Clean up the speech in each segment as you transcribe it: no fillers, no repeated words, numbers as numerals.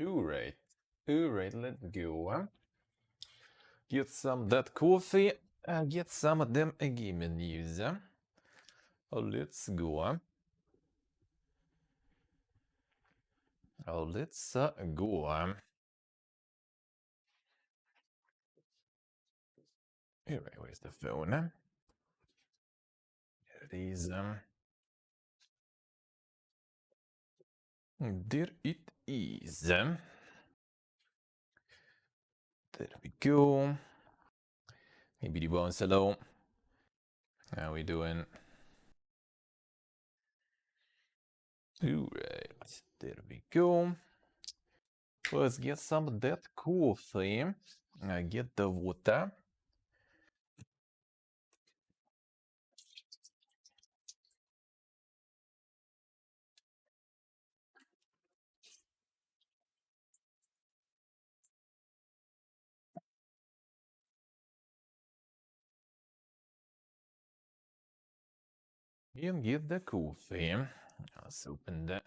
Alright. Alright, let's go. Get some that coffee. Get some of them gaming news. Let's go. Let's go. Alright, where's the phone? Here it is. There it is. There we go. Maybe the bones hello. How we doing? Alright, there we go. Let's get some of that coffee. Get the water. And get the coffee. Let's open that.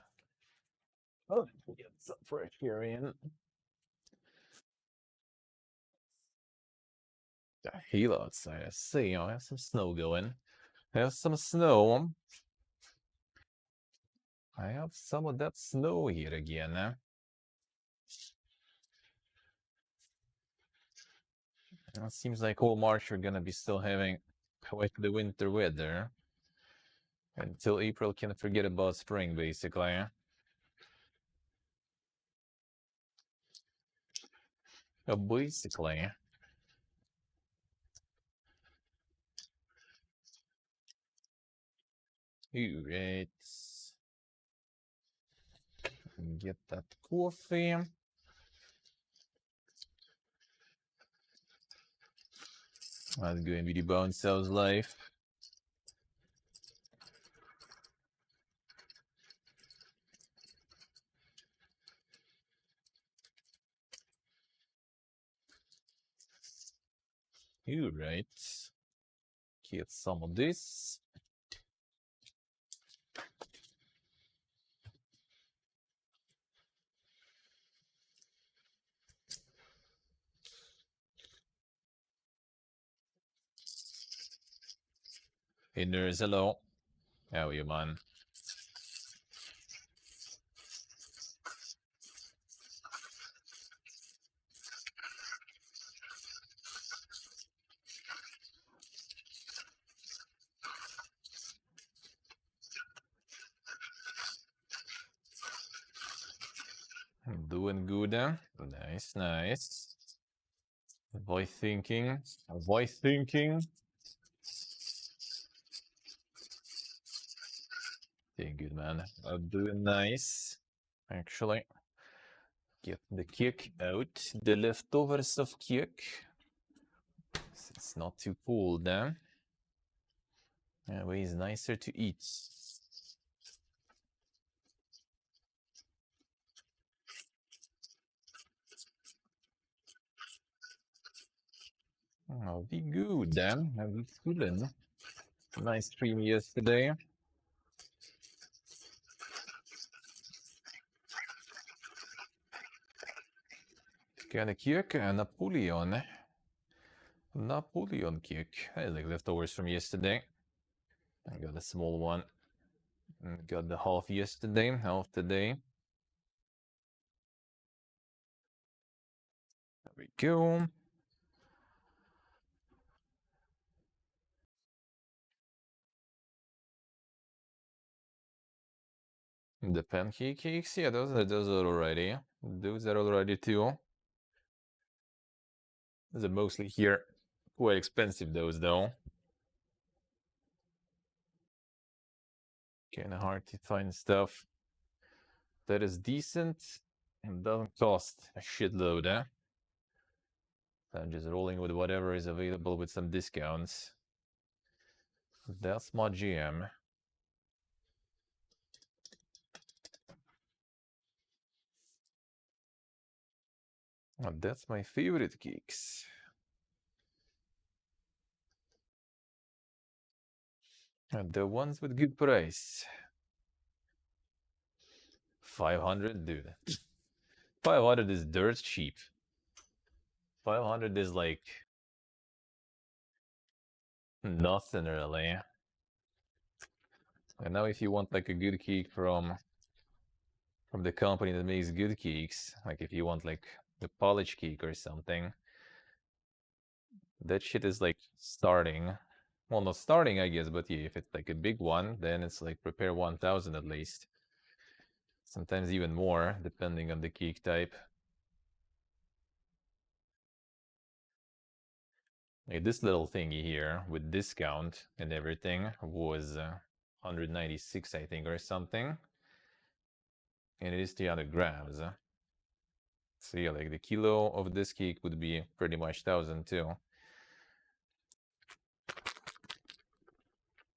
Oh, get some fresh air in. The hell outside. I see. I have some snow going. I have some snow. I have some of that snow here again. It seems like all March we're gonna be still having quite the winter weather. Until April can forget about spring, basically. Basically. Alright. Get that coffee. Let's go and be the bone cells life. Alright. Get some of this. Hey nerds, hello. How are you, man? Doing good. Nice, nice. Avoid thinking. Avoid thinking. Doing good, man. Doing nice. Actually, get the cake out. The leftovers of cake. It's not too cold, then. Way is nicer to eat. I'll be good then. I'll be feeling. Nice stream yesterday. Got a cake, Napoleon. Napoleon cake. I like leftovers from yesterday. I got a small one. Got the half yesterday, half today. There we go. The pancake cakes, yeah, those are already. Those are already too. Those are mostly here. Quite expensive those though. Kinda hard to find stuff that is decent and doesn't cost a shitload, eh? So I'm just rolling with whatever is available with some discounts. That's my jam. Oh, that's my favorite cakes. And the ones with good price. 500, dude. 500 is dirt cheap. 500 is like nothing really. And now if you want like a good cake from the company that makes good cakes, like if you want like the polish cake or something, that shit is like starting. Well, not starting, I guess, but yeah, if it's like a big one, then it's like prepare 1000 at least. Sometimes even more, depending on the cake type. Like this little thingy here with discount and everything was 196, I think, or something. And it is 300 grams. So yeah, like the kilo of this cake would be pretty much 1000 too.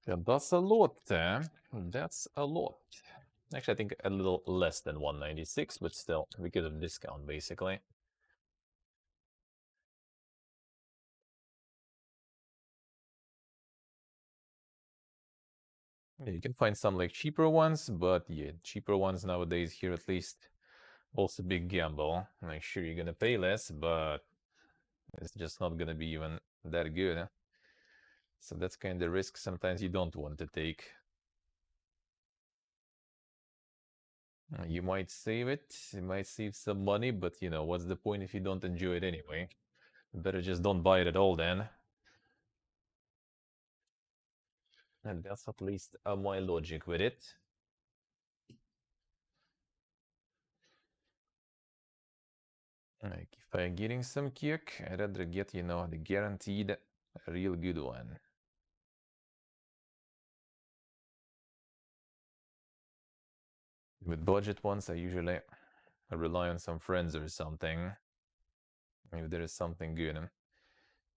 Yeah, that's a lot. That's a lot. Actually, I think a little less than 196, but still, because of discount, basically. Yeah, you can find some like cheaper ones, but yeah, cheaper ones nowadays here at least also big gamble. Like sure you're gonna pay less, but it's just not gonna be even that good. So that's kind of risk sometimes you don't want to take. You might save it, you might save some money, but you know, what's the point if you don't enjoy it anyway? Better just don't buy it at all then. And that's at least my logic with it. Like, if I'm getting some kick, I'd rather get, you know, the guaranteed real good one. With budget ones, I usually rely on some friends or something. If there is something good.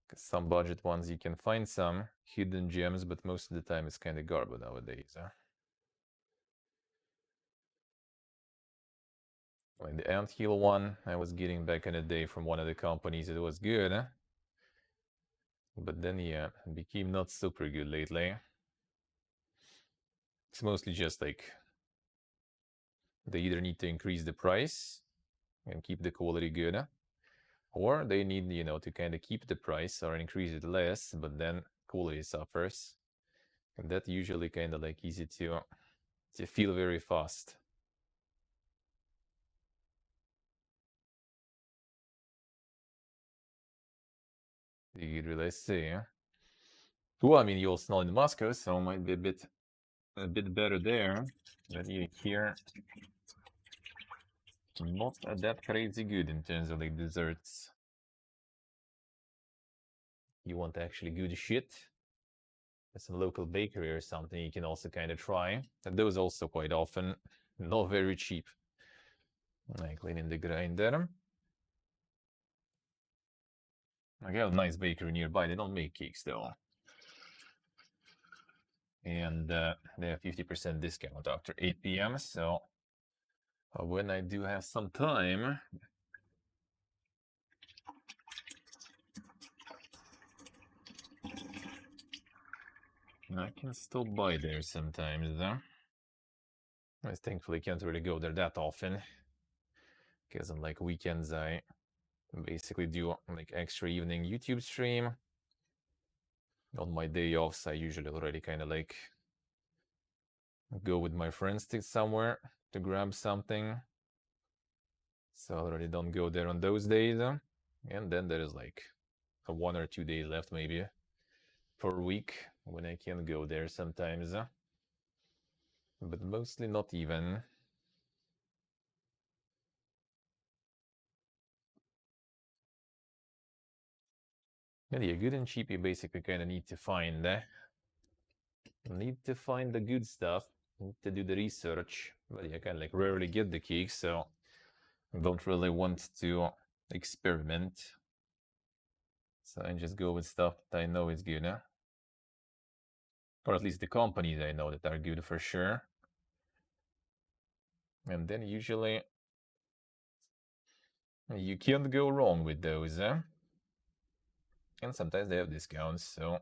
Because some budget ones, you can find some hidden gems, but most of the time it's kind of garbage nowadays. Like the anthill one I was getting back in the day from one of the companies, it was good. But then, yeah, it became not super good lately. It's mostly just like they either need to increase the price and keep the quality good, or they need, you know, to kind of keep the price or increase it less, but then quality suffers. And that usually kind of like easy to feel very fast. You really see. Well, I mean, you're also not in Moscow, so it might be a bit better there. But here, not that crazy good in terms of like desserts. You want actually good shit? Some local bakery or something you can also kind of try. And those also quite often not very cheap. Like cleaning the grinder. I got a nice bakery nearby. They don't make cakes though. And they have 50% discount after 8 p.m. So when I do have some time, I can still buy there sometimes though. I thankfully can't really go there that often. Because on like weekends I basically do like extra evening YouTube stream. On my day offs I usually already kind of like go with my friends to somewhere to grab something. So I already don't go there on those days. And then there is like a 1 or 2 days left maybe per week when I can go there sometimes. But mostly not even. And yeah, good and cheap you basically kind of need to find. Need to find the good stuff. Need to do the research. But yeah, I kind of like rarely get the cakes, so I don't really want to experiment. So I just go with stuff that I know is good, or at least the companies I know that are good for sure. And then usually you can't go wrong with those, and sometimes they have discounts, so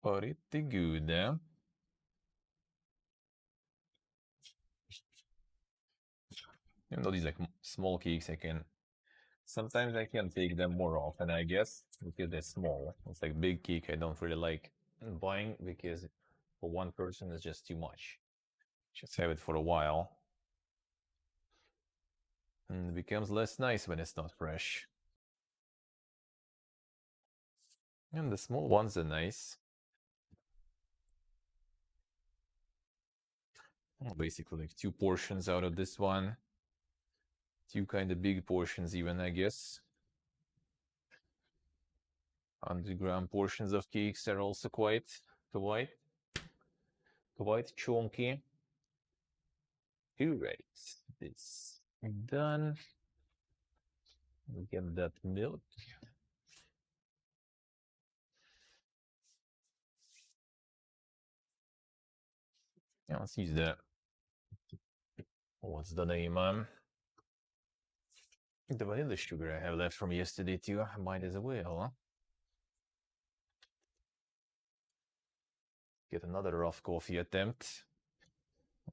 pretty good. Even though these like small cakes, sometimes I can take them more often, I guess, because they're small. It's like big cake I don't really like buying because for one person it's just too much. Just have it for a while. And it becomes less nice when it's not fresh. And the small ones are nice. Basically like 2 portions out of this one. 2 kind of big portions even, I guess. 100-gram portions of cakes are also quite chunky. Alright, this done. We get that milk. Yeah, let's use that. What's the name? The vanilla sugar I have left from yesterday too. I might as well. Get another rough coffee attempt.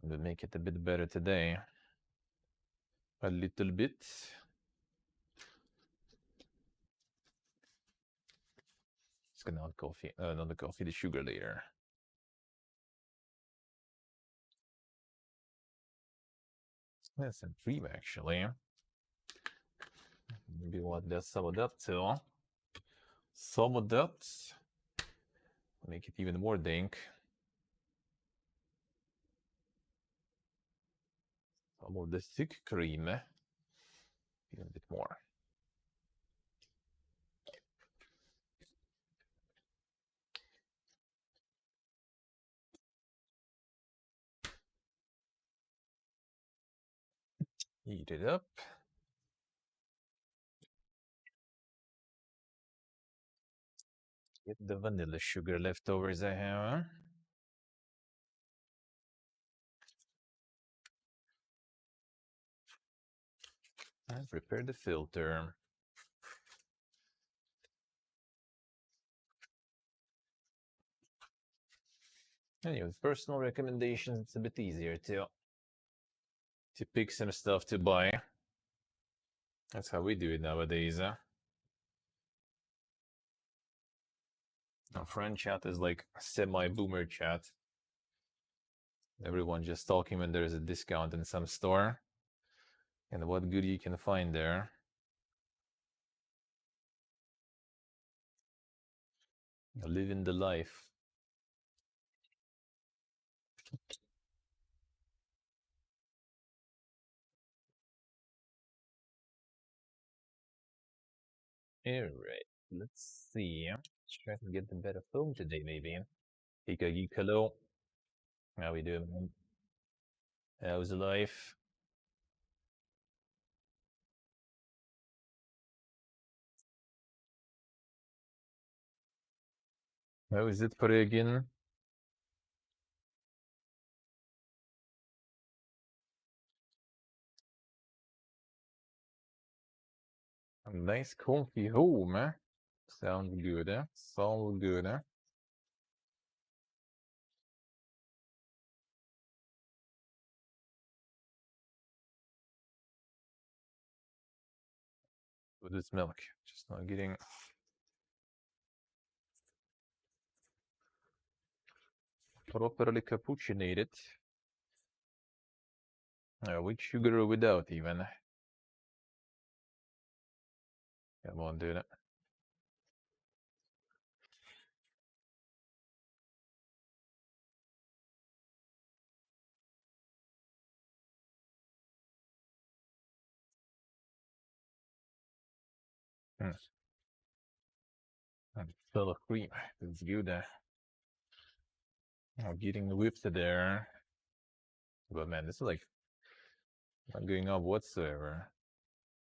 We'll make it a bit better today. A little bit. Just gonna add coffee, another coffee, the sugar later. That's some cream actually. Maybe we'll add some of that too. Some of that. Make it even more dank. Some of the thick cream. Even a bit more. Heat it up. Get the vanilla sugar leftovers I have. And prepare the filter. Anyway, with personal recommendations, it's a bit easier to pick some stuff to buy. That's how we do it nowadays. Our friend chat is like semi-boomer chat. Everyone just talking when there's a discount in some store and what good you can find there. Living the life. Alright, let's see. Let's try to get the better phone today, maybe. Hika Geek, hello. How we doing, man? How's life? How is it for you again? A nice comfy home, eh? Sounds good, eh? Sounds good, eh? With this milk, just not getting properly cappuccinated. With sugar or without, even. Come on, dude. And full of cream. It's good. Getting whipped there. But man, this is like not going up whatsoever.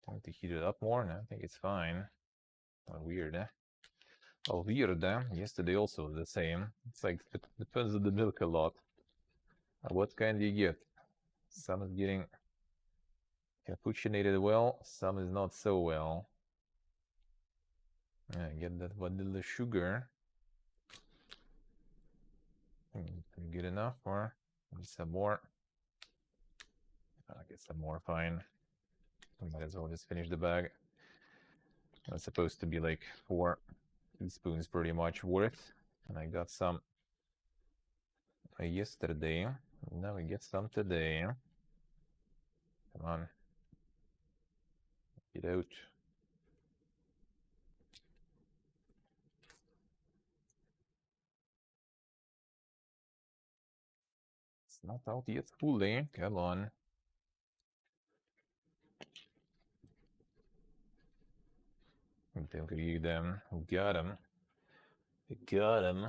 I want to heat it up more, and I think it's fine. Weird, eh? Oh, weird, eh? Yesterday also the same. It's like, it depends on the milk a lot. What kind do you get? Some is getting cappuccinated well, some is not so well. Yeah, get that vanilla sugar. Good enough, or get some more? I'll get some more, fine. I might as well just finish the bag. That's supposed to be like 4 teaspoons pretty much worth. And I got some yesterday. Now we get some today. Come on. Get out. It's not out yet fully. Come on. Don't you them. Got him. Got him.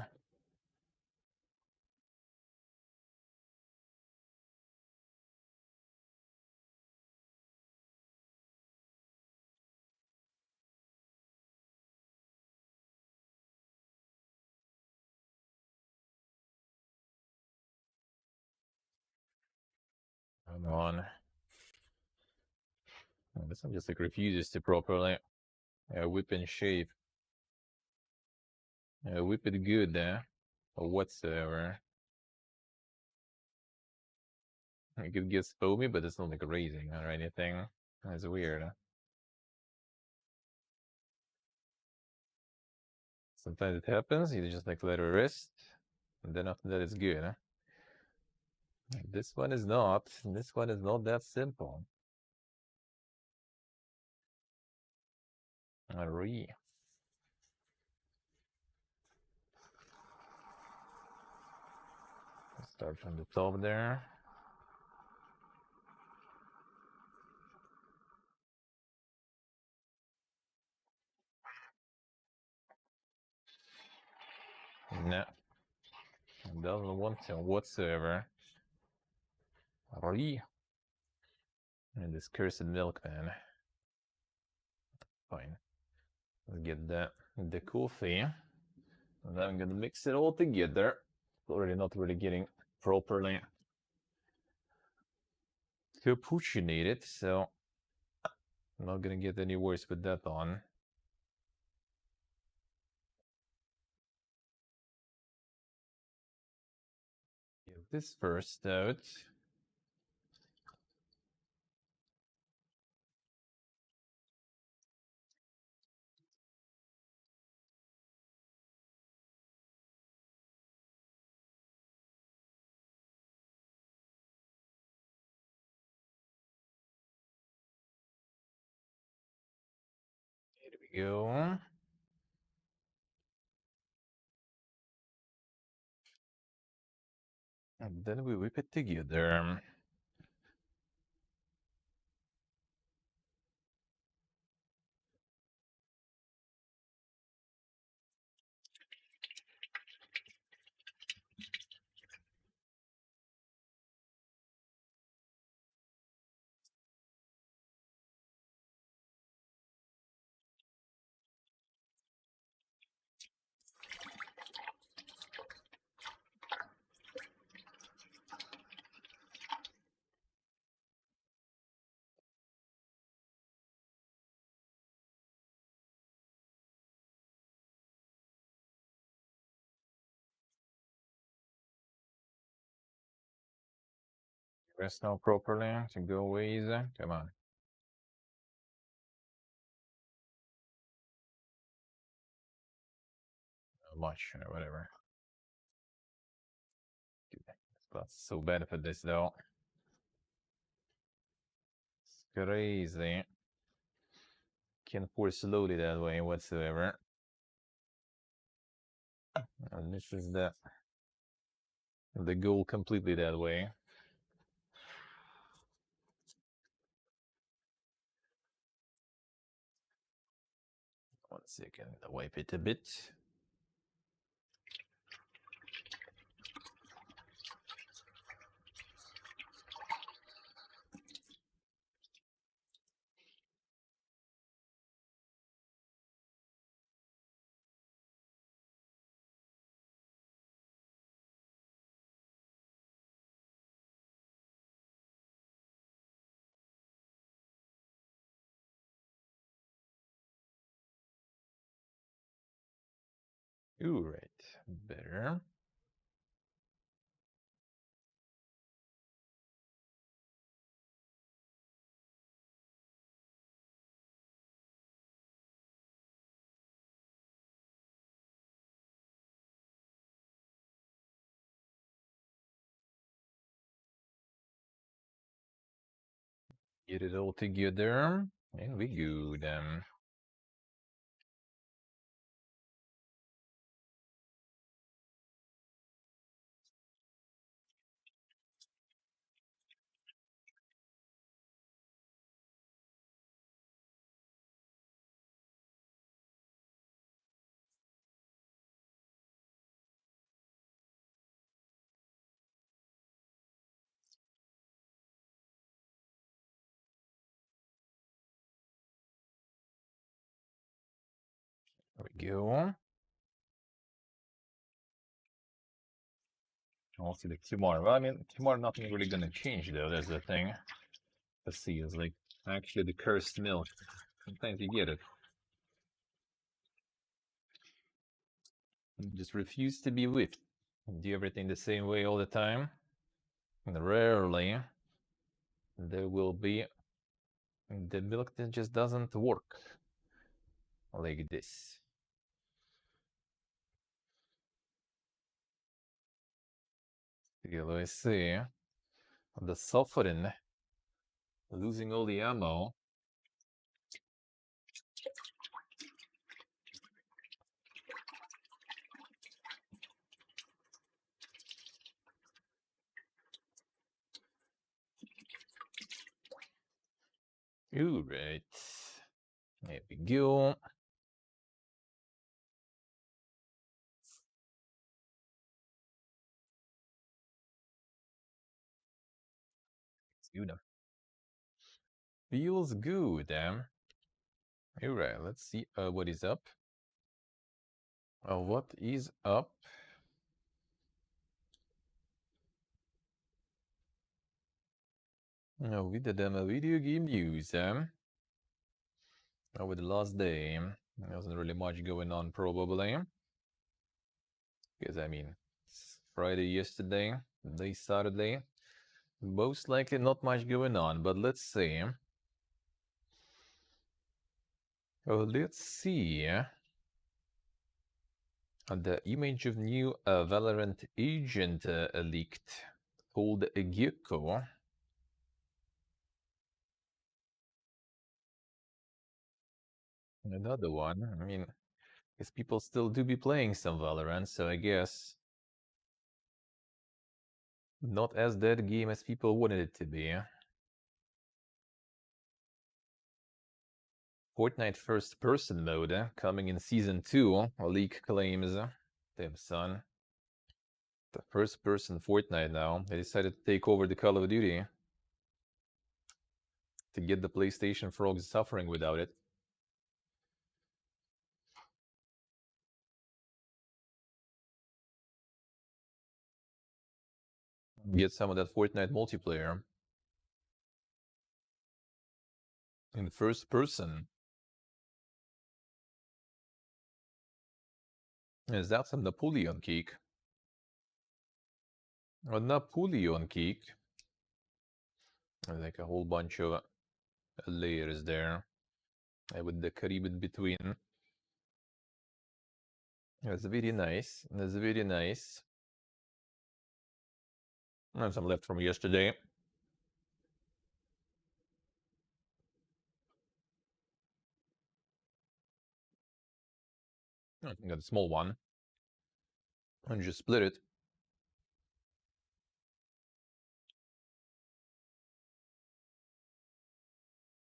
Come on. Oh, this one just like refuses to properly whip and shave. Whip it good there. Or whatsoever. It could get foamy, but it's not like raising or anything. That's weird. Sometimes it happens, you just like let it rest, and then after that it's good. This one is not. This one is not that simple. Re. Start from the top there. No. Doesn't want to whatsoever. Re. And this cursed milkman. Fine. Let's get the coffee. And then I'm gonna mix it all together. Already not really getting properly capuchinated, so I'm not gonna get any worse with that on. Get this first out. Here we go. And then we whip it together. Rest now properly to go easy. Come on. Not much, whatever. That's so bad for this though. It's crazy. Can't pour slowly that way whatsoever. And this is the goal completely that way. One second, wipe it a bit. Ooh, right. Better. Get it all together, and we go then. There we go. Also the tomorrow. Well, I mean, tomorrow nothing really gonna change though. That's the thing. Let's see. It's like actually the cursed milk. Sometimes you get it. You just refuse to be whipped. Do everything the same way all the time. And rarely there will be the milk that just doesn't work like this. Okay, let's see. The suffering, losing all the ammo. All right. There we go. Let's do them. Feels good, All right, let's see what is up. What is up? With the demo video game news, with the last day, there wasn't really much going on, probably. Because, I mean, it's Friday yesterday, day Saturday. Most likely not much going on, but let's see. Let's see. The image of new Valorant agent leaked, called Gecko. Another one. I mean, because people still do be playing some Valorant, so I guess not as dead game as people wanted it to be. Fortnite first person mode coming in season 2, a leak claims. Damn son. The first person Fortnite now. They decided to take over the Call of Duty to get the PlayStation frogs suffering without it. Get some of that Fortnite multiplayer. In first person. Is that some Napoleon cake? A Napoleon cake. Like a whole bunch of layers there. With the Caribbean between. That's very nice. That's very nice. And some left from yesterday. I got a small one. And just split it.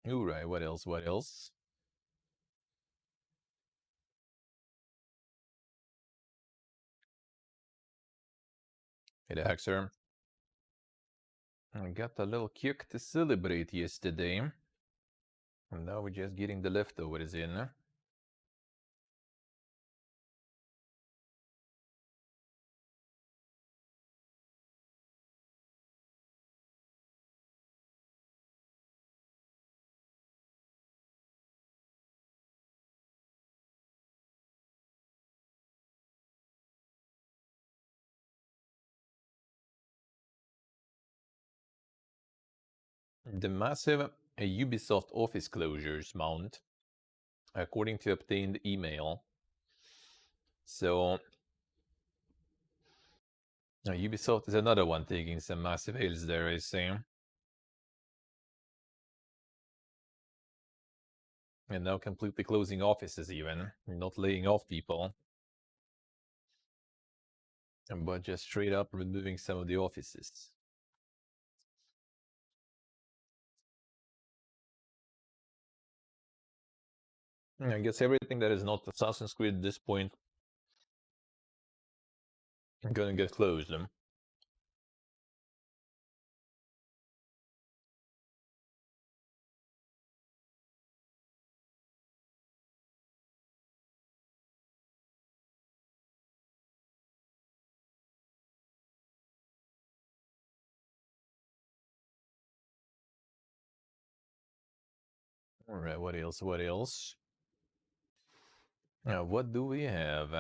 Alright, what else? What else? Hey, Haxer. I got a little kick to celebrate yesterday. And now we're just getting the leftovers in. The massive Ubisoft office closures mount, according to obtained email. So Ubisoft is another one taking some massive hits there, I say. And now completely closing offices even. Not laying off people. But just straight up removing some of the offices. I guess everything that is not Assassin's Creed at this point gonna get closed. All right, what else? What else? What do we have?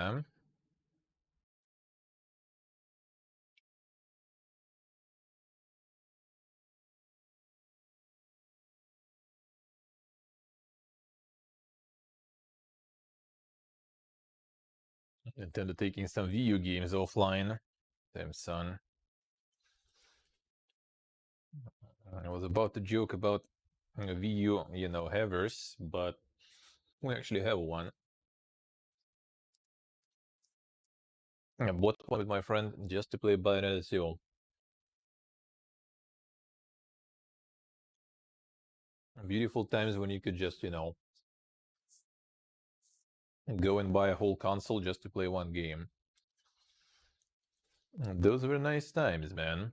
Nintendo taking some video games offline. Damn son. I was about to joke about video, havers, but we actually have one. I bought one with my friend just to play Bayonetta 2. Beautiful times when you could just, go and buy a whole console just to play one game. Those were nice times, man.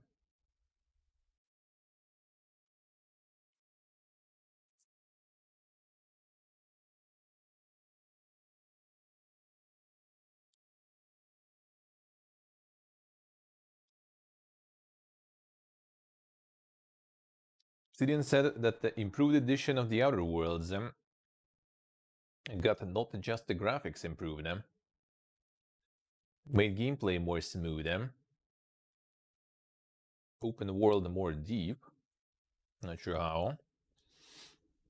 Obsidian said that the improved edition of the Outer Worlds got not just the graphics improved, made gameplay more smooth, open world more deep. Not sure how.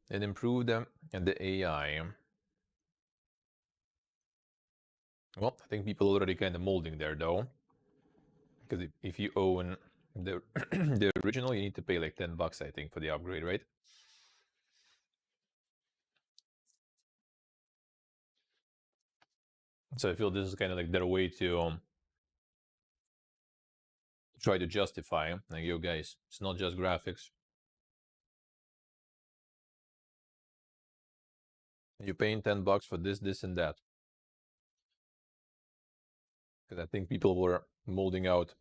It improved the AI. Well, I think people already kind of molding there though, because if you own the the original, you need to pay like $10, I think, for the upgrade, right? So I feel this is kind of like their way to try to justify, like, yo guys, it's not just graphics. You're paying $10 for this, and that. Because I think people were molding out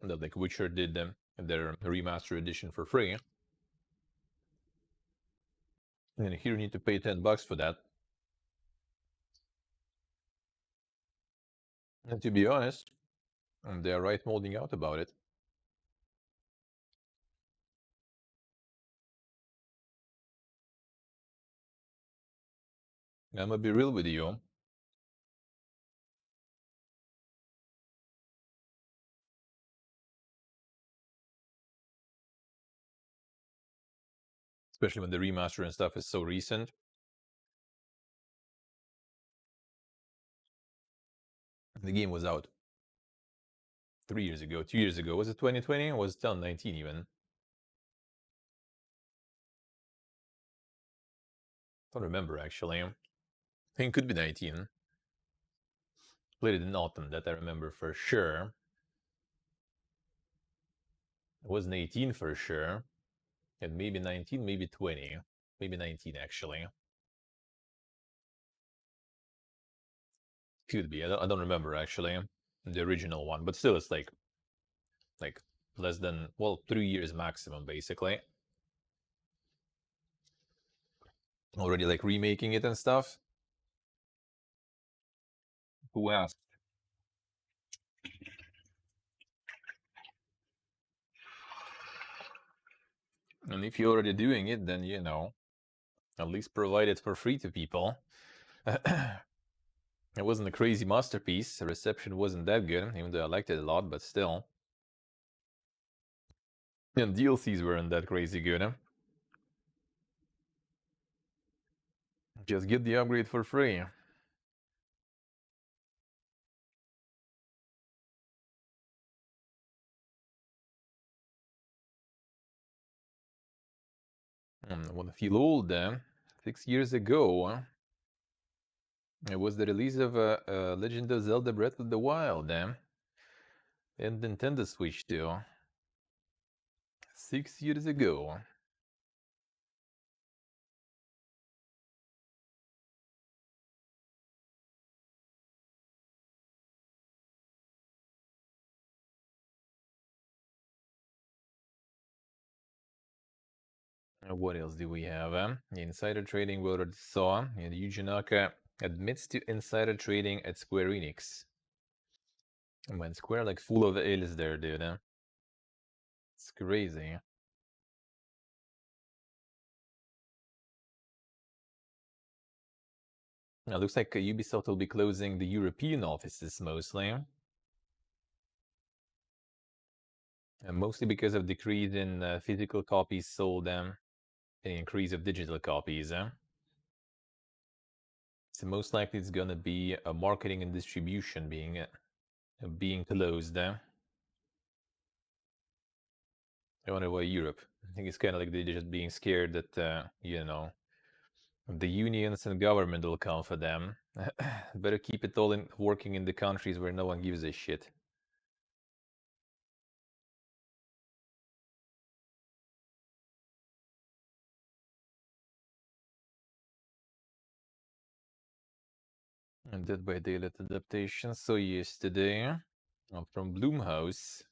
that like Witcher did them their remaster edition for free. And here you need to pay $10 for that. And to be honest, they're right molding out about it. I'm gonna be real with you. Especially when the remaster and stuff is so recent. The game was out 3 years ago, 2 years ago. Was it 2020? Or was it 2019 even? I don't remember actually. I think it could be 19. Played it in autumn, that I remember for sure. It wasn't 18 for sure. And maybe 19, maybe 20. Maybe 19 actually. Could be. I don't remember actually. The original one. But still, it's like less than, well, 3 years maximum basically. Already like remaking it and stuff. Who asked? And if you're already doing it, then at least provide it for free to people. It wasn't a crazy masterpiece. The reception wasn't that good, even though I liked it a lot, but still. And DLCs weren't that crazy good, huh? Just get the upgrade for free. I want to feel old, 6 years ago, it was the release of Legend of Zelda Breath of the Wild, and Nintendo Switch too. 6 years ago. What else do we have? Insider trading we already saw. And Yuji Naka admits to insider trading at Square Enix. Man, Square like full of L's there, dude. It's crazy. It looks like Ubisoft will be closing the European offices mostly. And mostly because of decrease in physical copies sold and increase of digital copies. So most likely it's gonna be a marketing and distribution being closed. I wonder why Europe. I think it's kind of like they're just being scared that the unions and government will come for them. Better keep it all working in the countries where no one gives a shit. And Dead by Daylight adaptation. So yesterday, from Bloomhouse.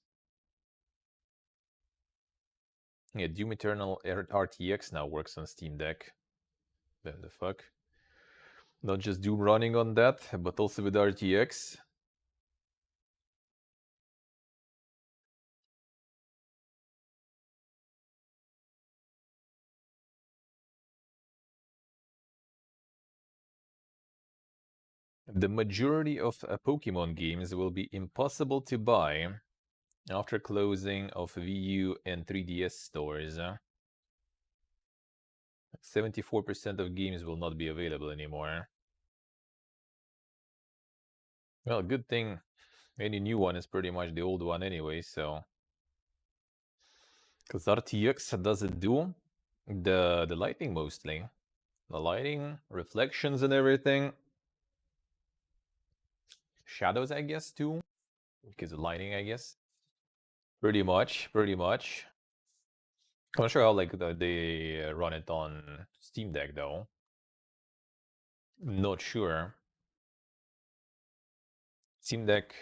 Yeah, Doom Eternal RTX now works on Steam Deck. Then the fuck? Not just Doom running on that, but also with RTX. The majority of Pokemon games will be impossible to buy after closing of Wii U and 3DS stores. 74% of games will not be available anymore. Well, good thing any new one is pretty much the old one anyway, so... Because RTX doesn't do the lighting mostly. The lighting, reflections and everything. Shadows, I guess, too. Because of lighting, I guess. Pretty much. I'm not sure how like they run it on Steam Deck though. Not sure. Steam Deck.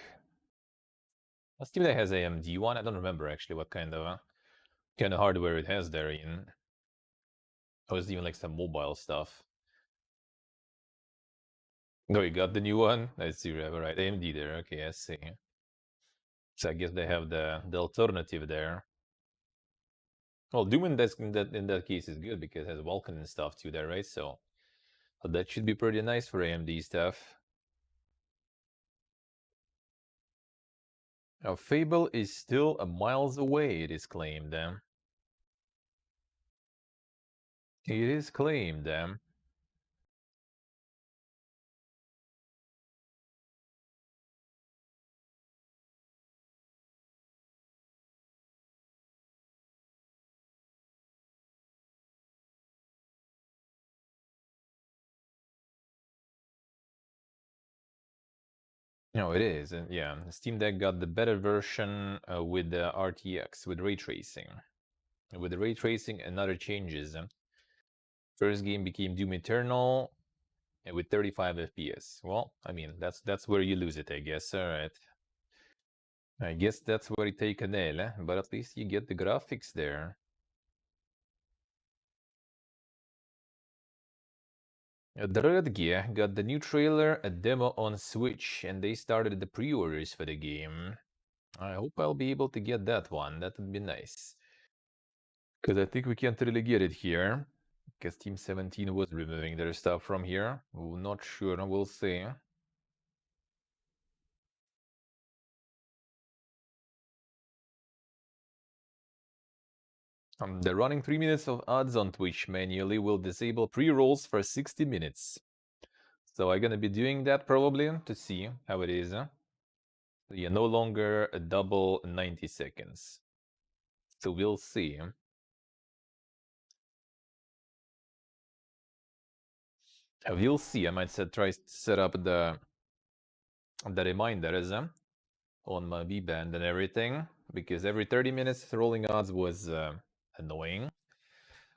Steam Deck has AMD one. I don't remember actually what kind of hardware it has there in. Oh, it's even like some mobile stuff. No, you got the new one. I see. Right, AMD there. Okay, I see. So I guess they have the alternative there. Well, Doom in that case is good because it has Vulkan and stuff too there, right? So that should be pretty nice for AMD stuff. Now, Fable is still a miles away, it is claimed. It is claimed. No, it is. And yeah, Steam Deck got the better version with the RTX, with ray tracing. With the ray tracing and other changes. First game became Doom Eternal with 35 FPS. Well, I mean, that's where you lose it, I guess. All right. I guess that's where you take an L, but at least you get the graphics there. The Red Gear got the new trailer, a demo on Switch, and they started the pre-orders for the game. I hope I'll be able to get that one. That would be nice. Because I think we can't really get it here. Because Team 17 was removing their stuff from here. We're not sure, we'll see. The running 3 minutes of ads on Twitch manually will disable pre-rolls for 60 minutes. So I'm gonna be doing that probably to see how it is. Yeah, no longer a double 90 seconds. So we'll see. We'll see. I might try to set up the reminders on my V band and everything, because every 30 minutes rolling odds was annoying.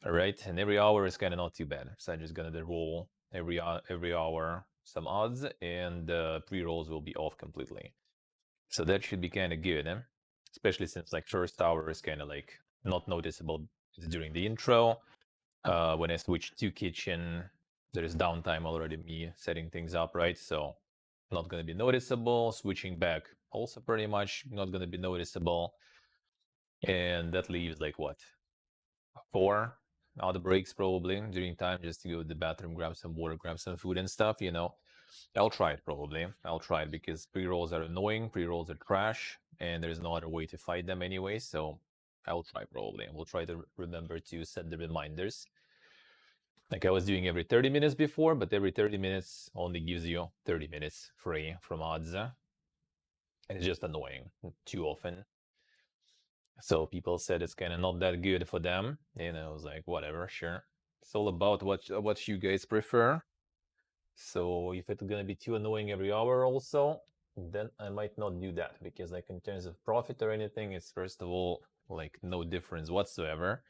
All right, and every hour is kind of not too bad. So I'm just gonna roll every hour some odds, and pre-rolls will be off completely. So that should be kind of good, especially since like first hour is kind of like not noticeable during the intro. When I switch to kitchen, there is downtime already, me setting things up, right? So not going to be noticeable. Switching back, also pretty much not going to be noticeable. And that leaves like what? 4 breaks probably during time, just to go to the bathroom, grab some water, grab some food and stuff, you know. I'll try it probably. I'll try it because pre-rolls are annoying, pre-rolls are trash, and there's no other way to fight them anyway, so I'll try probably. We'll try to remember to set the reminders. Like I was doing every 30 minutes before, but every 30 minutes only gives you 30 minutes free from odds. And it's just annoying too often. So people said it's kind of not that good for them. And I was like, whatever, sure. It's all about what you guys prefer. So if it's gonna be too annoying every hour also, then I might not do that, because like in terms of profit or anything, it's first of all like no difference whatsoever.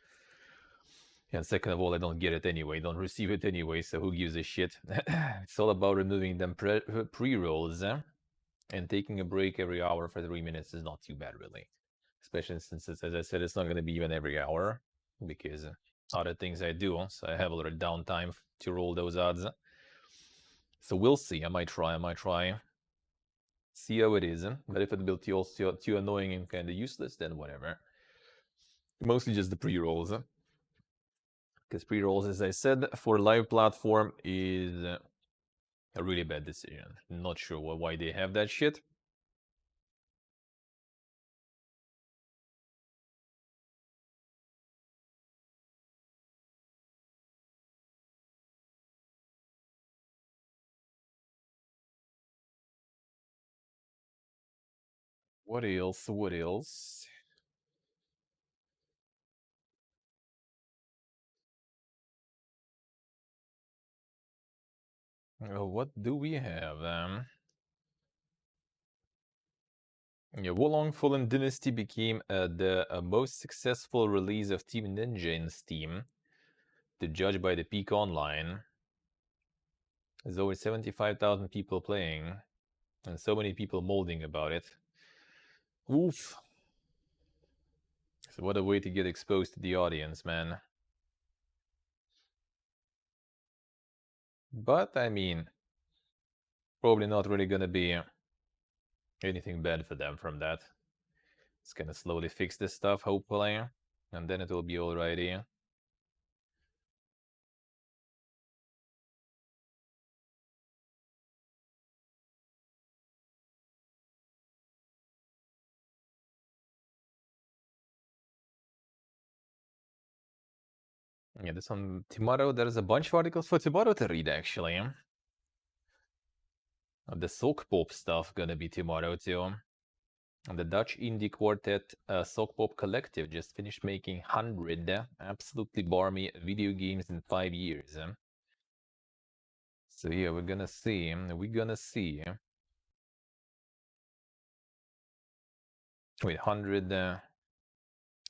And second of all, I don't get it anyway, don't receive it anyway, so who gives a shit? It's all about removing them pre-rolls, and taking a break every hour for 3 minutes is not too bad, really. Especially since, as I said, it's not going to be even every hour, because other things I do, so I have a little downtime to roll those odds. So we'll see. I might try. See how it is. But if it will be also too annoying and kind of useless, then whatever. Mostly just the pre-rolls. Because pre-rolls, as I said, for live platform is a really bad decision. Not sure why they have that shit. What else? What else? What do we have? Yeah, Wolong Fallen Dynasty became the most successful release of Team Ninja in Steam, to judge by the peak online. There's over 75,000 people playing, and so many people molding about it. Oof. So what a way to get exposed to the audience, man. But, I mean, probably not really gonna be anything bad for them from that. It's gonna slowly fix this stuff, hopefully, and then it will be alrighty. Yeah, this one, tomorrow, there's a bunch of articles for tomorrow to read, actually. The Sock Pop stuff gonna be tomorrow, too. And the Dutch indie quartet Sock Pop Collective just finished making 100 absolutely barmy video games in 5 years. So yeah, we're gonna see. Wait, 100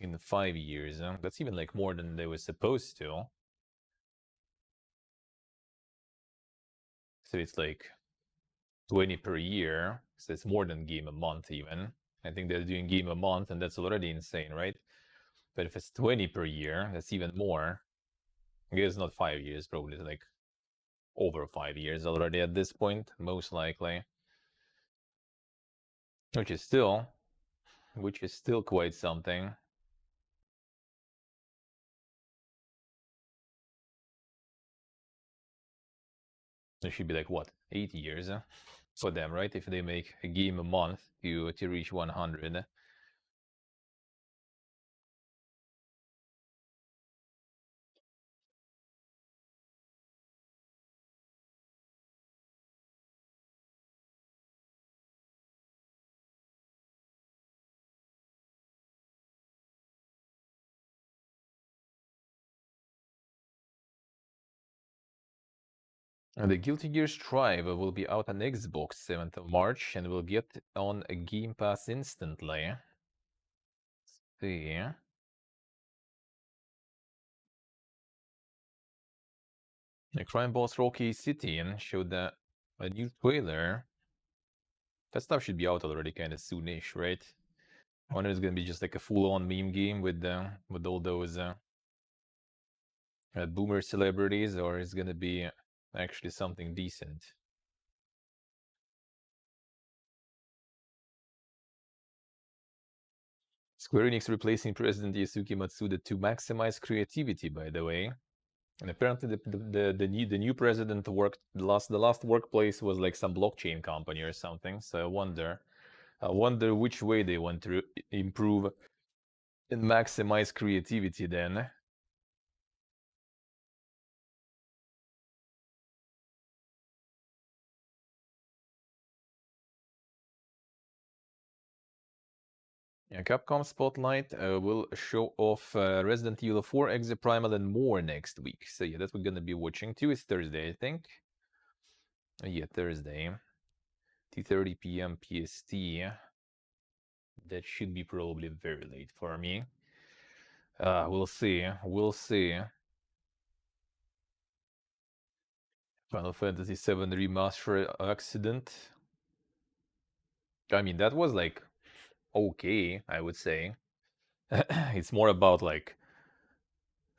in 5 years. That's even like more than they were supposed to. So it's like 20 per year. So it's more than game a month even. I think they're doing game a month, and that's already insane, right? But if it's 20 per year, that's even more. I guess not 5 years, probably like over 5 years already at this point, most likely. Which is still quite something. It should be like what, 8 years for them, right? If they make a game a month to reach 100. The Guilty Gear Strive will be out on Xbox 7th of March and will get on a Game Pass instantly. See. The Crime Boss Rocky City showed a new trailer. That stuff should be out already kind of soonish, right? I wonder if it's gonna be just like a full-on meme game with all those boomer celebrities, or it's gonna be actually something decent. Square Enix replacing President Yasuki Matsuda to maximize creativity, by the way. And apparently the new president worked the last workplace was like some blockchain company or something. So I wonder which way they want to improve and maximize creativity then. Yeah, Capcom Spotlight will show off Resident Evil 4, Exoprimal, and more next week. So yeah, that's what we're gonna be watching too. It's Thursday, I think. Yeah, Thursday, 2:30 p.m. PST. That should be probably very late for me. We'll see. We'll see. Final Fantasy VII Remaster accident. I mean, that was like okay, I would say. It's more about like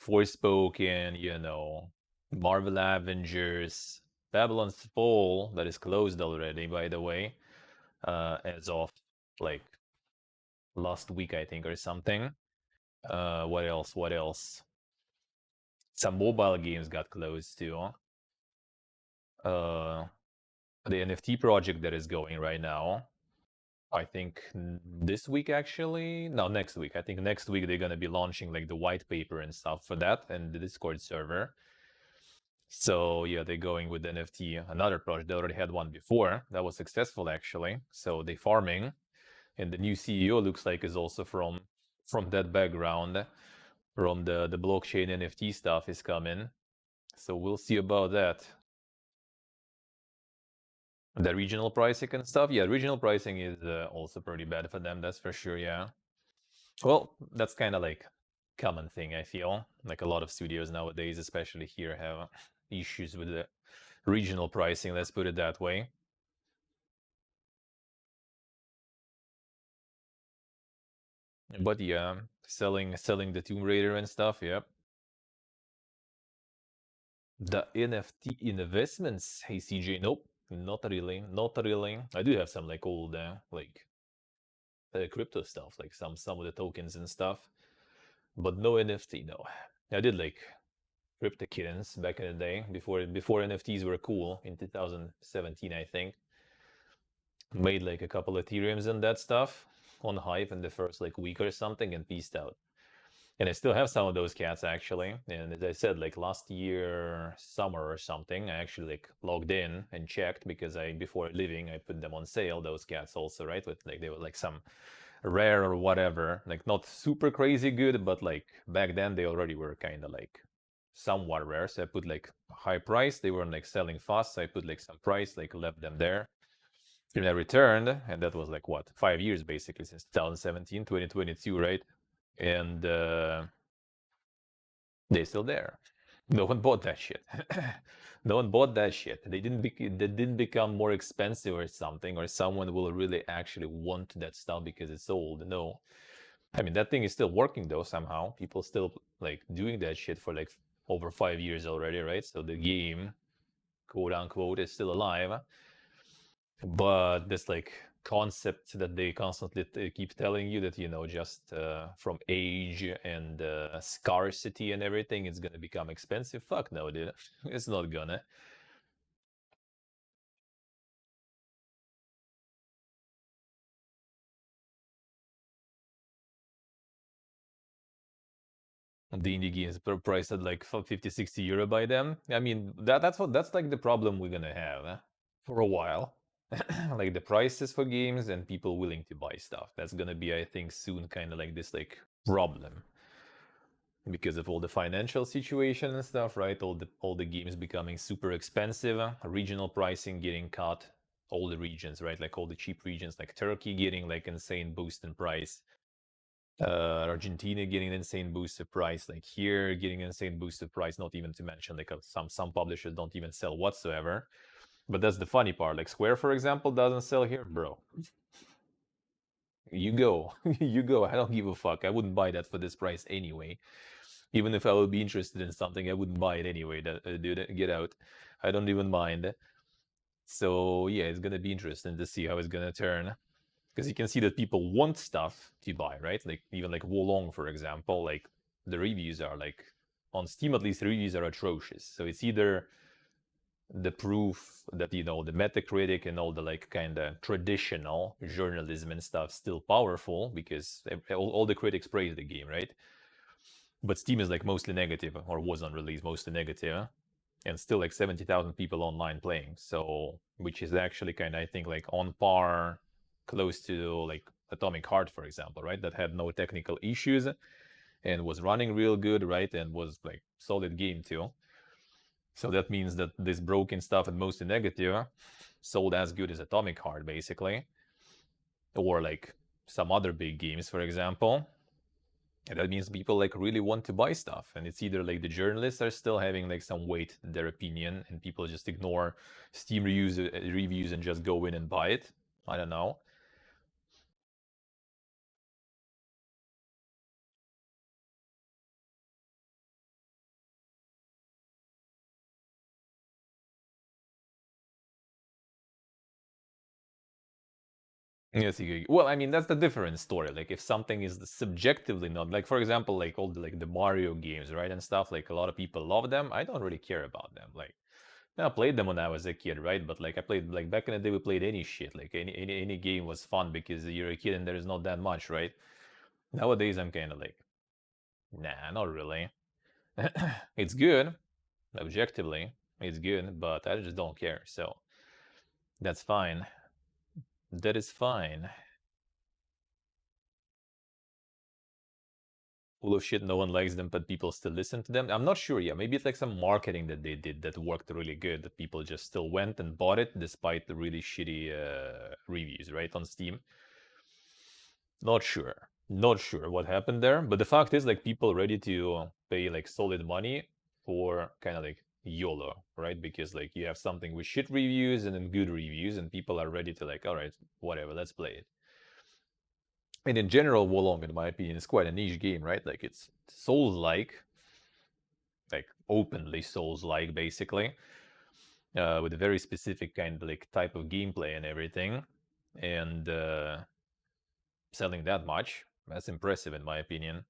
Forspoken, Marvel Avengers, Babylon's Fall, that is closed already, by the way, as of like last week, I think, or something. What else? What else? Some mobile games got closed too. The NFT project that is going right now. I think this week actually. No, next week. I think next week they're gonna be launching like the white paper and stuff for that and the Discord server. So yeah, they're going with NFT, another project. They already had one before that was successful actually. So they farming, and the new CEO looks like is also from that background, from the blockchain NFT stuff is coming. So we'll see about that. The regional pricing and stuff. Yeah, regional pricing is also pretty bad for them. That's for sure. Yeah. Well, that's kind of like common thing. I feel like a lot of studios nowadays, especially here, have issues with the regional pricing. Let's put it that way. But yeah, selling the Tomb Raider and stuff. Yep. The NFT investments. Hey CJ, nope, not really, not really. I do have some like old like crypto stuff, like some of the tokens and stuff, but no NFT. No, I did like crypto kittens back in the day before NFTs were cool in 2017, I think. Made like a couple of Ethereums and that stuff on hype in the first like week or something and peaced out. And I still have some of those cats actually. And as I said, like last year summer or something, I actually like logged in and checked because before leaving I put them on sale. Those cats also, right? With like they were like some rare or whatever, like not super crazy good, but like back then they already were kind of like somewhat rare. So I put like high price. They were like selling fast. So I put like some price, like left them there. And I returned, and that was like what 5 years basically since 2017, 2022, right? And they're still there. No one bought that shit. No one bought that shit. They didn't become more expensive or something, or someone will really actually want that stuff because it's old. No. I mean that thing is still working though somehow. People still like doing that shit for like over 5 years already, right? So the game, quote unquote, is still alive. But this like concept that they constantly keep telling you that just from age and scarcity and everything it's gonna become expensive. Fuck no, dude. It's not gonna. The indie games priced at like 50-60 euro by them. I mean that's like the problem we're gonna have for a while. Like the prices for games and people willing to buy stuff, that's gonna be I think soon kind of like this like problem. because of all the financial situation and stuff, right? All the games becoming super expensive, regional pricing getting cut, all the regions, right? Like all the cheap regions, like Turkey getting like insane boost in price, Argentina getting an insane boost of price, like here getting an insane boost of price. Not even to mention like some publishers don't even sell whatsoever. But that's the funny part. Like Square, for example, doesn't sell here, bro. You go, you go. I don't give a fuck. I wouldn't buy that for this price anyway. Even if I would be interested in something, I wouldn't buy it anyway. Dude, get out. I don't even mind. So yeah, it's gonna be interesting to see how it's gonna turn, because you can see that people want stuff to buy, right? Like even like Wolong, for example, like the reviews are like on Steam, at least the reviews are atrocious. So it's either the proof that the Metacritic and all the like kind of traditional journalism and stuff still powerful, because all the critics praise the game, right? But Steam is like mostly negative, or was on release mostly negative, and still like 70,000 people online playing. So which is actually kind of, I think, like on par, close to like Atomic Heart, for example, right? That had no technical issues and was running real good, right? And was like solid game too. So that means that this broken stuff and mostly negative sold as good as Atomic Heart, basically. Or like some other big games, for example. And that means people like really want to buy stuff. And it's either like the journalists are still having like some weight in their opinion and people just ignore Steam reviews and just go in and buy it. I don't know. Yes, well, I mean, that's the different story. Like if something is subjectively not, like for example, like all the Mario games, right, and stuff, like a lot of people love them. I don't really care about them. Like I played them when I was a kid, right? But like I played, like back in the day, we played any shit. Like any game was fun because you're a kid and there is not that much, right? Nowadays I'm kind of like, nah, not really. It's good, objectively, it's good, but I just don't care. So that's fine. That is fine. Full of shit, no one likes them, but people still listen to them. I'm not sure. Yeah, maybe it's like some marketing that they did that worked really good. That people just still went and bought it despite the really shitty reviews, right, on Steam. Not sure. Not sure what happened there. But the fact is, like, people ready to pay like solid money for kind of like YOLO, right? Because like you have something with shit reviews and then good reviews, and people are ready to like, all right, whatever, let's play it. And in general, Wolong, in my opinion, is quite a niche game, right? Like it's Souls-like, like openly Souls-like, basically, with a very specific kind of like type of gameplay and everything. And selling that much, that's impressive in my opinion.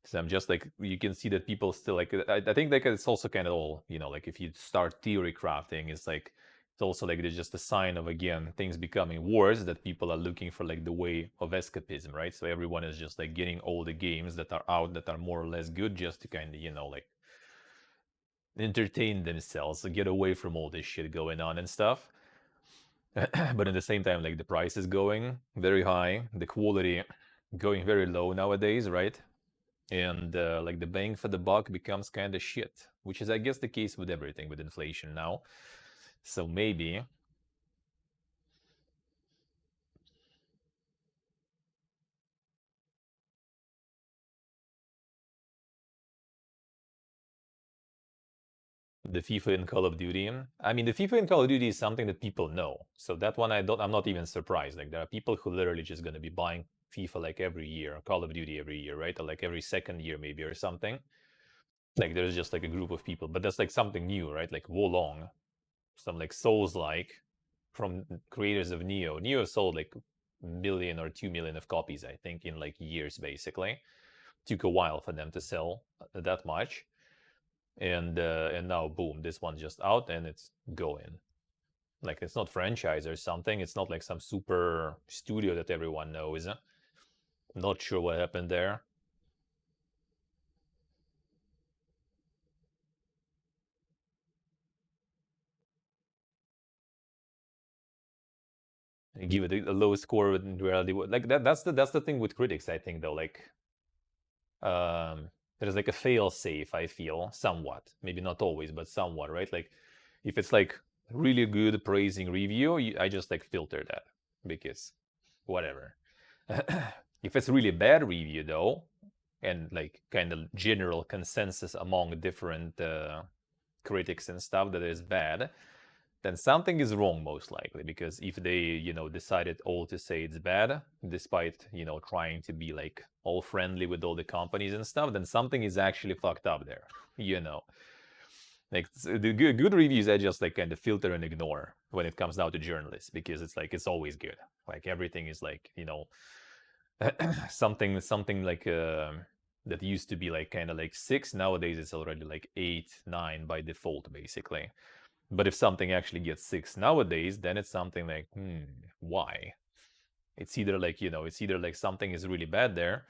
So I'm just like, you can see that people still like, I think like it's also kind of all, like if you start theory crafting, it's like, it's also like there's just a sign of, again, things becoming worse, that people are looking for like the way of escapism, right? So everyone is just like getting all the games that are out that are more or less good, just to kind of, like entertain themselves, get away from all this shit going on and stuff. But at the same time, like the price is going very high, the quality going very low nowadays, right? And like the bang for the buck becomes kind of shit, which is, I guess, the case with everything with inflation now. So maybe the FIFA and Call of Duty. I mean, the FIFA and Call of Duty is something that people know. So that one, I'm not even surprised. Like there are people who literally just going to be buying FIFA like every year, Call of Duty every year, right? Or like every second year maybe, or something. Like there's just like a group of people, but that's like something new, right? Like Wolong, some like Souls-like, from creators of Neo. Neo sold like million or 2 million of copies, I think, in like years, basically. Took a while for them to sell that much. And now boom, this one's just out and it's going. Like it's not franchise or something. It's not like some super studio that everyone knows. Not sure what happened there. Give it a low score in reality. Like that's the thing with critics, I think, though. Like there's like a fail safe, I feel, somewhat. Maybe not always, but somewhat, right? Like if it's like really good praising review, I just like filter that because whatever. If it's really bad review though, and like kind of general consensus among different critics and stuff that is bad, then something is wrong most likely, because if they decided all to say it's bad despite trying to be like all friendly with all the companies and stuff, then something is actually fucked up there. you know like the good reviews I just like kind of filter and ignore when it comes down to journalists, because it's like it's always good. Like everything is like something like that used to be like kind of like 6, nowadays it's already like 8 9 by default basically. But if something actually gets 6 nowadays, then it's something like, why? It's either like, it's either like something is really bad there,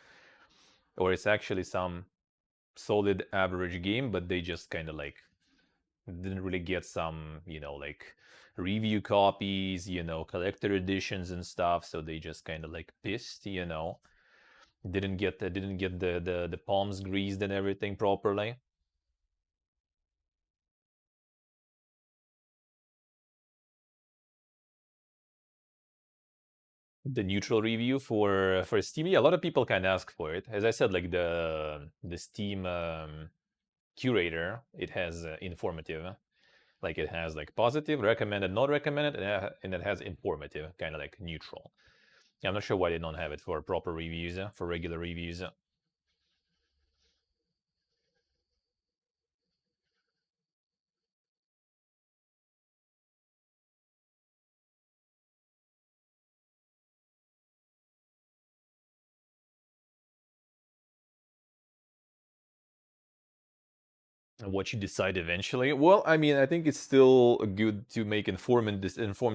or it's actually some solid average game, but they just kind of like didn't really get some, like review copies, collector editions and stuff. So they just kind of like pissed, didn't get the palms greased and everything properly. The neutral review for Steam. Yeah, a lot of people kind of ask for it. As I said, like the Steam curator, it has informative, like it has like positive, recommended, not recommended, and it has informative, kind of like neutral. Yeah, I'm not sure why they don't have it for proper reviews, for regular reviews. And what you decide eventually? Well, I mean, I think it's still good to make informed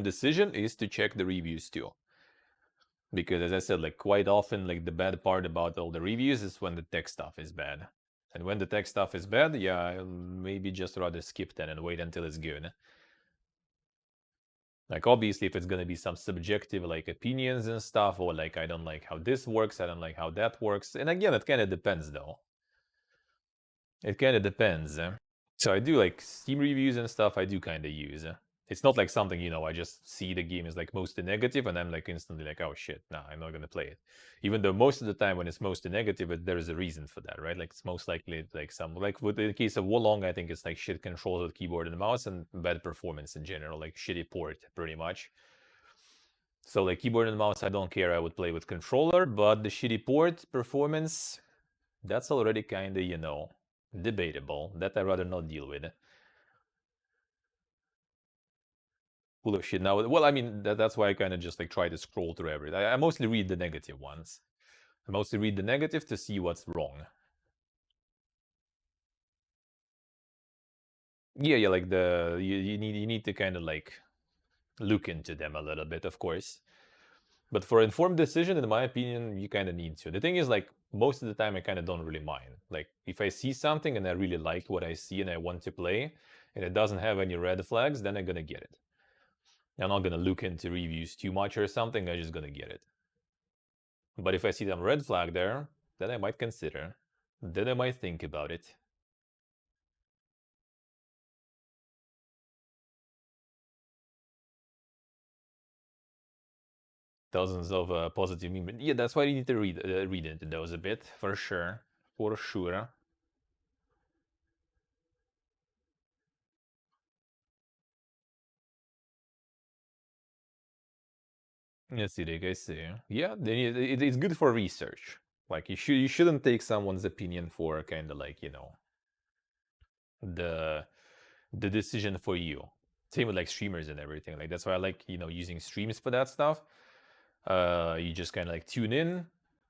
decision is to check the reviews too. Because as I said, like quite often, like the bad part about all the reviews is when the tech stuff is bad. And when the tech stuff is bad, yeah, I'll maybe just rather skip that and wait until it's good. Like obviously, if it's gonna be some subjective like opinions and stuff, or like I don't like how this works, I don't like how that works. And again, it kind of depends though. It kind of depends. So I do like Steam reviews and stuff. I do kind of use. It's not like something I just see the game is like mostly negative, and I'm like instantly like, oh shit, nah, I'm not gonna play it. Even though most of the time when it's mostly negative, there is a reason for that, right? Like it's most likely like some like with the case of Wolong, I think it's like shit controls with keyboard and mouse and bad performance in general, like shitty port pretty much. So like keyboard and mouse, I don't care. I would play with controller, but the shitty port performance, that's already kind of debatable. That I'd rather not deal with. Full of shit now. Well, I mean, that's why I kind of just like try to scroll through everything. I mostly read the negative ones. I mostly read the negative to see what's wrong. Yeah, like you need to kind of like look into them a little bit, of course. But for informed decision, in my opinion, you kind of need to. The thing is, like most of the time, I kind of don't really mind. Like if I see something and I really like what I see and I want to play, and it doesn't have any red flags, then I'm gonna get it. I'm not gonna look into reviews too much or something. I'm just gonna get it. But if I see them red flag there, then I might consider. Then I might think about it. Thousands of positive memes. Yeah, that's why you need to read into those a bit, for sure. For sure. Yes, I see. Yeah, it's good for research. Like you shouldn't take someone's opinion for kind of like the the decision for you. Same with like streamers and everything. Like that's why I like using streams for that stuff. You just kind of like tune in,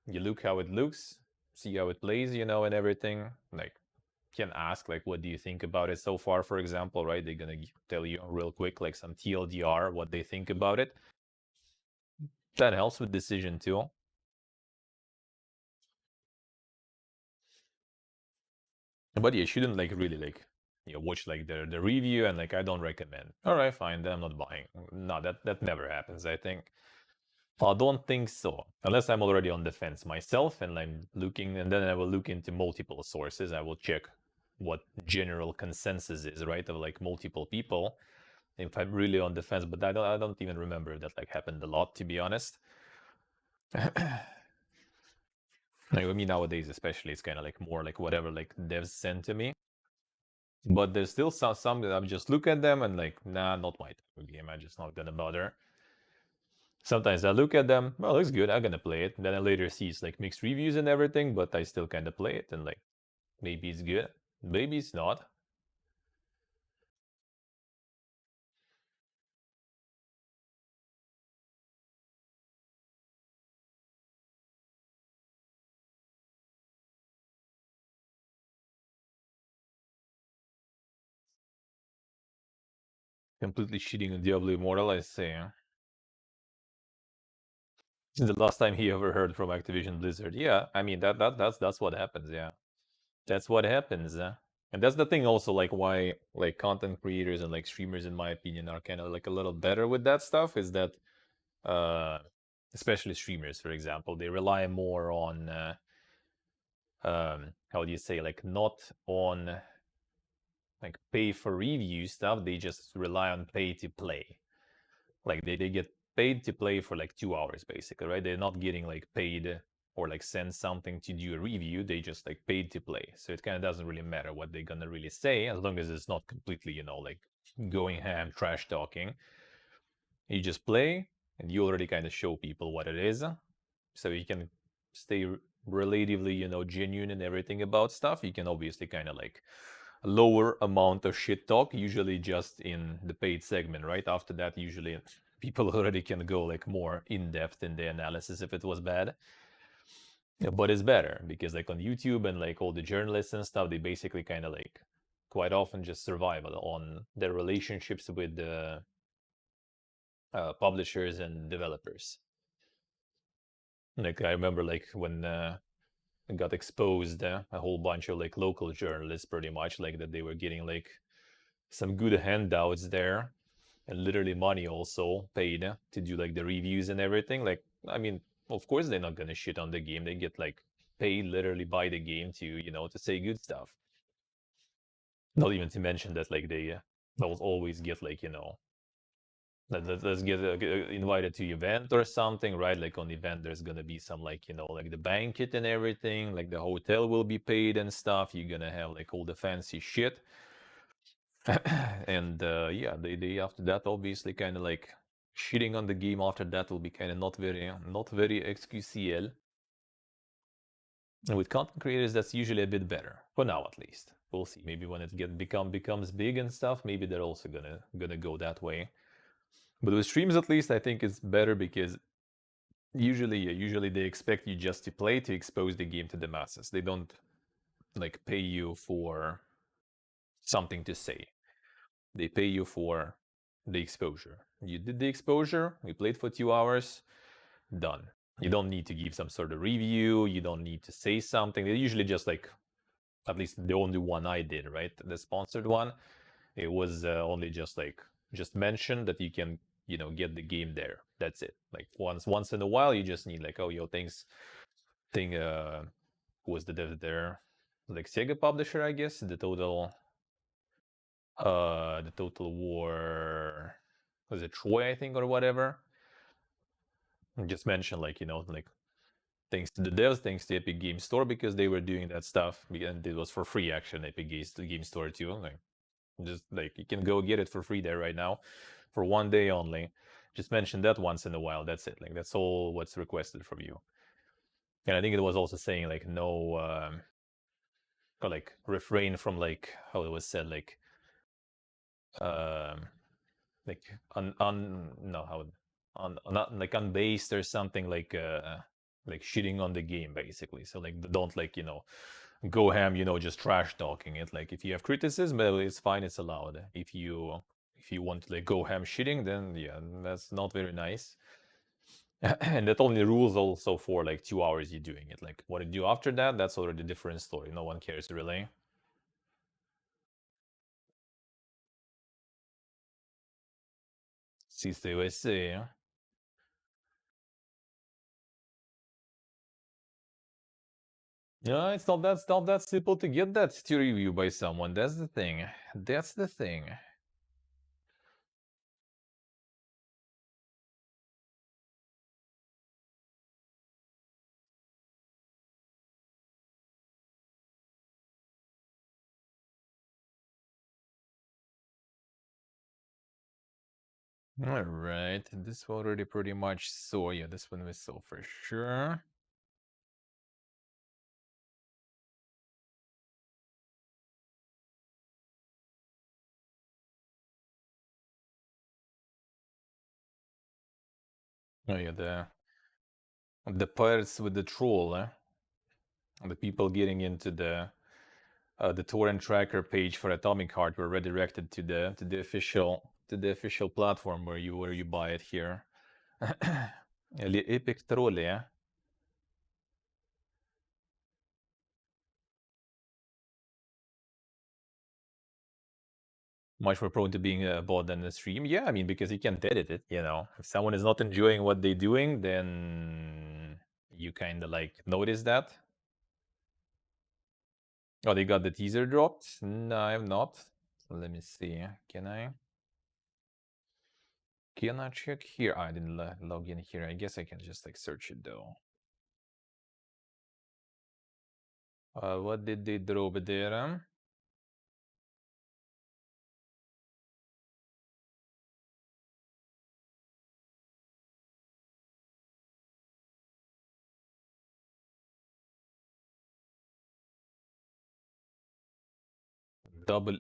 you look how it looks, see how it plays, and everything. Like can ask like, what do you think about it so far? For example, right? They're gonna tell you real quick like some TLDR what they think about it. That helps with decision too. But you shouldn't like really like watch like the review and like I don't recommend. All right, fine, then I'm not buying. No, that never happens. I think I don't think so, unless I'm already on the fence myself and I'm looking, and then I will look into multiple sources. I will check what general consensus is, right, of like multiple people. If I'm really on the fence, but I don't even remember if that like happened a lot, to be honest. Like with me nowadays, especially, it's kind of like more like whatever like devs send to me. But there's still some that I'm just look at them and like, nah, not my type of game. I'm just not gonna bother. Sometimes I look at them, well, looks good, I'm gonna play it. Then I later see it's like mixed reviews and everything, but I still kind of play it and like, maybe it's good, maybe it's not. Completely shitting on Diablo Immortal, I say. Since the last time he ever heard from Activision Blizzard. Yeah, I mean that's what happens, yeah. That's what happens. And that's the thing also, like why like content creators and like streamers, in my opinion, are kind of like a little better with that stuff, is that uh especially streamers, for example, they rely more on how do you say, like not on like pay for review stuff, they just rely on pay to play. Like they get paid to play for like 2 hours basically, right? They're not getting like paid or like send something to do a review. They just like paid to play. So it kind of doesn't really matter what they're gonna really say, as long as it's not completely, like going ham, trash talking. You just play and you already kind of show people what it is. So you can stay relatively, genuine and everything about stuff. You can obviously kind of like lower amount of shit talk, usually just in the paid segment, right? After that, usually people already can go like more in depth in the analysis if it was bad. Yeah, but it's better because like on YouTube and like all the journalists and stuff, they basically kind of like quite often just survive on their relationships with the publishers and developers. Like I remember like when it got exposed, a whole bunch of like local journalists pretty much like that they were getting like some good handouts there, and literally money also paid to do like the reviews and everything. Like, I mean, of course they're not gonna shit on the game. They get like paid literally by the game to, to say good stuff. Not even to mention that like they always get like, let's get invited to event or something, right? Like on event, there's gonna be some like, like the banquet and everything. Like the hotel will be paid and stuff. You're gonna have like all the fancy shit. And yeah, they after that obviously kind of like shitting on the game after that will be kind of not very XQCL. And with content creators, that's usually a bit better for now, at least. We'll see. Maybe when it becomes big and stuff, maybe they're also gonna go that way. But with streams, at least, I think it's better because usually they expect you just to play to expose the game to the masses. They don't like pay you for something to say. They pay you for the exposure. You did the exposure, we played for 2 hours, done. You don't need to give some sort of review, you don't need to say something. They usually just like, at least the only one I did, right? The sponsored one, it was only just like, just mention that you can, get the game there. That's it. Like once in a while, you just need like, oh, yo, thanks, who was the dev there? Like Sega publisher, I guess, the Total War, was it Troy, I think, or whatever. And just mention like, like thanks to the devs, thanks to Epic Game Store, because they were doing that stuff, and it was for free actually. Epic Game Store too. Like just like you can go get it for free there right now for 1 day only. Just mention that once in a while. That's it. Like that's all what's requested from you. And I think it was also saying like no, or like refrain from like how it was said, um like no, how not like unbased or something, like shitting on the game basically. So like don't like, go ham, just trash talking it. Like if you have criticism, well, it's fine, it's allowed. If you want to like go ham shitting, then yeah, that's not very nice. And that only rules also for like 2 hours you're doing it. Like what you do after that, that's already a different story. No one cares really. Si se USA. No, it's not that simple to get that to review by someone. That's the thing. That's the thing. All right, this we already pretty much saw. Yeah, this one we saw for sure. Oh yeah, the pirates with the troll, the people getting into the torrent tracker page for Atomic Heart were redirected to the official platform where you buy it here. Epic troll, yeah. Much more prone to being bought than the stream. Yeah, I mean, because you can't edit it, you know. If someone is not enjoying what they're doing, then you kind of like notice that. Oh, they got the teaser dropped? No, I have not. So let me see. Can I check here? Oh, I didn't log in here. I guess I can just like search it though. What did they drop there? Double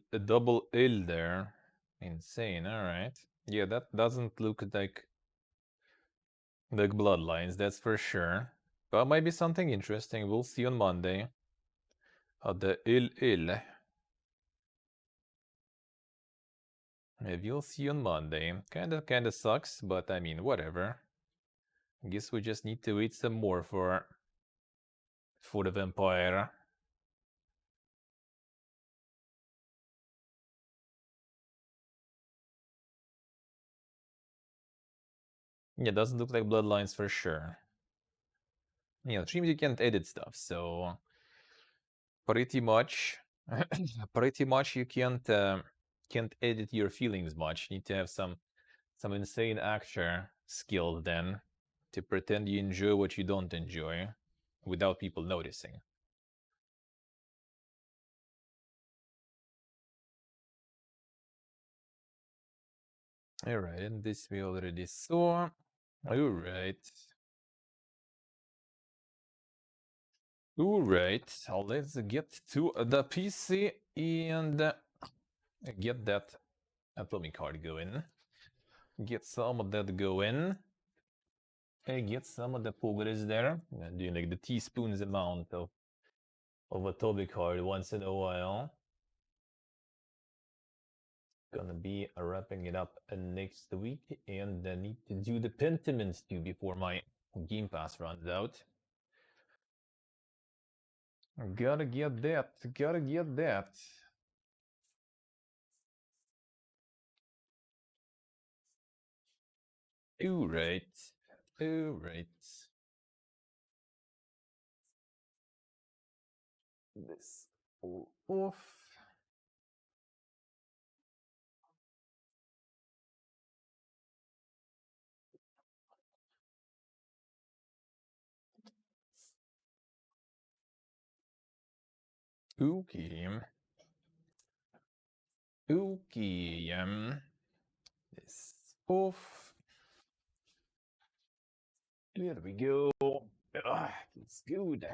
L there. Insane. All right. Yeah, that doesn't look like bloodlines, that's for sure. But might be something interesting. We'll see on Monday. The Il. Maybe we'll see on Monday. Kinda sucks, but I mean, whatever. Guess we just need to wait some more for the vampire. Yeah, doesn't look like bloodlines for sure. Yeah, streams you can't edit stuff, so pretty much, pretty much you can't edit your feelings much. You need to have some insane actor skill then to pretend you enjoy what you don't enjoy without people noticing. All right, and this we already saw. All right. All right, let's get to the PC and get that atomic heart going. Get some of that going. Get some of the progress there. Doing like the teaspoons amount of atomic heart once in a while. Gonna be wrapping it up next week, and need to do the pentiments too before my Game Pass runs out. Gotta get that. Gotta get that. All right. All right. This all off. Okay. Okay. This off. There we go. It's good.